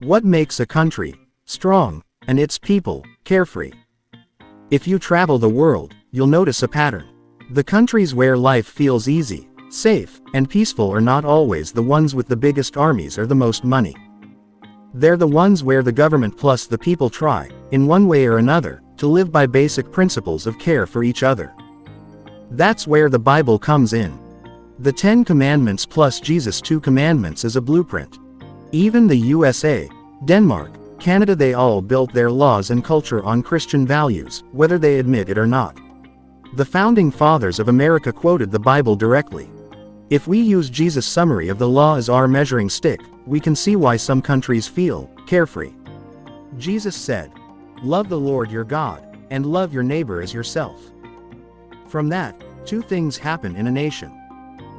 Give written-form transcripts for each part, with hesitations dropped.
What makes a country strong, and its people carefree? If you travel the world, you'll notice a pattern. The countries where life feels easy, safe, and peaceful are not always the ones with the biggest armies or the most money. They're the ones where the government plus the people try, in one way or another, to live by basic principles of care for each other. That's where the Bible comes in. The 10 Commandments plus Jesus' 2 commandments is a blueprint. Even the USA, Denmark, Canada, they all built their laws and culture on Christian values, whether they admit it or not. The founding fathers of America quoted the Bible directly. If we use Jesus' summary of the law as our measuring stick, we can see why some countries feel carefree. Jesus said, "Love the Lord your God, and love your neighbor as yourself." From that, two things happen in a nation.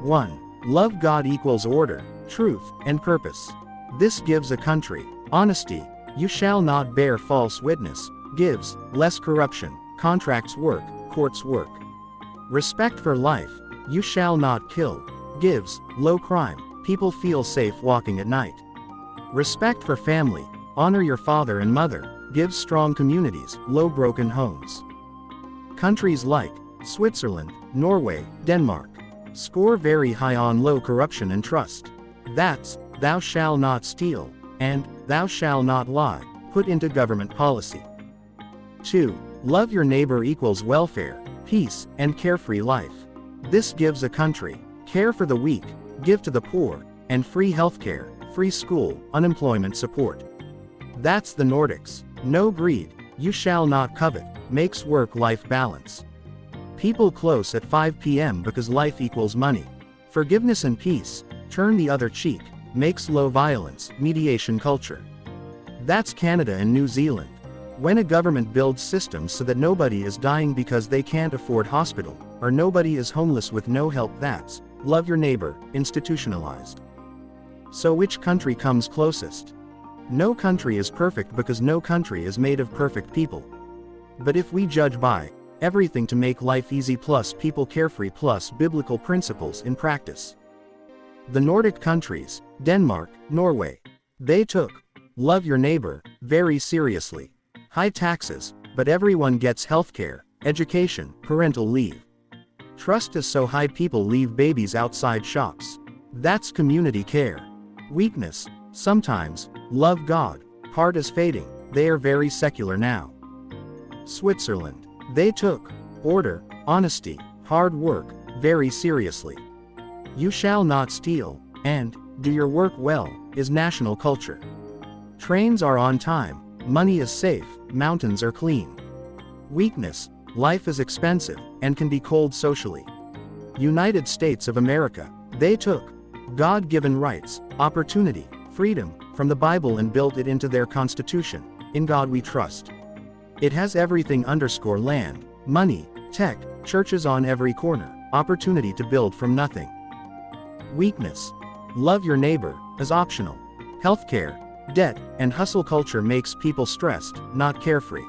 1. Love God equals order, truth, and purpose. This gives a country honesty. You shall not bear false witness, gives less corruption, contracts work, courts work. Respect for life. You shall not kill, gives low crime, people feel safe walking at night. Respect for family. Honor your father and mother, gives strong communities, low broken homes. Countries like Switzerland, Norway, Denmark score very high on low corruption and trust. That's thou shalt not steal, and thou shalt not lie, put into government policy. 2. Love your neighbor equals welfare, peace, and carefree life. This gives a country care for the weak, give to the poor, and free healthcare, free school, unemployment support. That's the Nordics. No greed, you shall not covet, makes work-life balance. People close at 5 p.m. because life equals money. Forgiveness and peace, turn the other cheek, makes low violence, mediation culture. That's Canada and New Zealand. When a government builds systems so that nobody is dying because they can't afford hospital, or nobody is homeless with no help, that's love your neighbor, institutionalized. So which country comes closest? No country is perfect because no country is made of perfect people. But if we judge by everything to make life easy plus people carefree plus biblical principles in practice. The Nordic countries, Denmark, Norway, they took love your neighbor very seriously. High taxes, but everyone gets healthcare, education, parental leave. Trust is so high people leave babies outside shops. That's community care. Weakness, sometimes, love God, heart is fading, they are very secular now. Switzerland, they took order, honesty, hard work, very seriously. You shall not steal, and do your work well, is national culture. Trains are on time, money is safe, mountains are clean. Weakness, life is expensive, and can be cold socially. United States of America, they took God-given rights, opportunity, freedom, from the Bible and built it into their Constitution. In God we trust. It has everything _ land, money, tech, churches on every corner, opportunity to build from nothing. Weakness, love your neighbor, is optional. Healthcare, debt, and hustle culture makes people stressed, not carefree.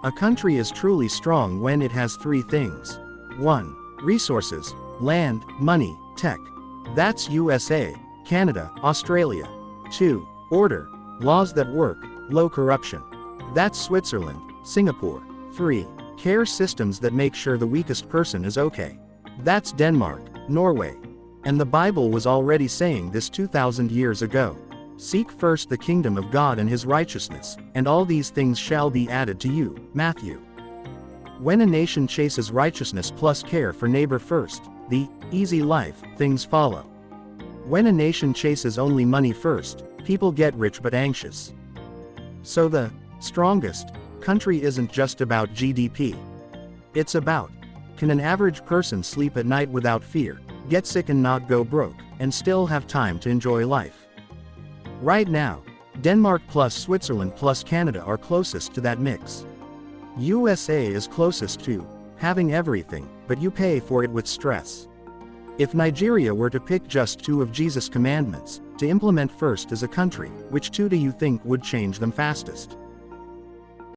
A country is truly strong when it has 3 things. 1. Resources, land, money, tech. That's USA, Canada, Australia. 2. Order, laws that work, low corruption. That's Switzerland, Singapore. 3. Care systems that make sure the weakest person is okay. That's Denmark, Norway. And the Bible was already saying this 2,000 years ago. Seek first the kingdom of God and his righteousness, and all these things shall be added to you. Matthew. When a nation chases righteousness plus care for neighbor first, the easy life, things follow. When a nation chases only money first, people get rich but anxious. So the strongest country isn't just about GDP. It's about, can an average person sleep at night without fear, get sick and not go broke, and still have time to enjoy life? Right now, Denmark plus Switzerland plus Canada are closest to that mix. USA is closest to having everything, but you pay for it with stress. If Nigeria were to pick just 2 of Jesus' commandments to implement first as a country, which 2 do you think would change them fastest?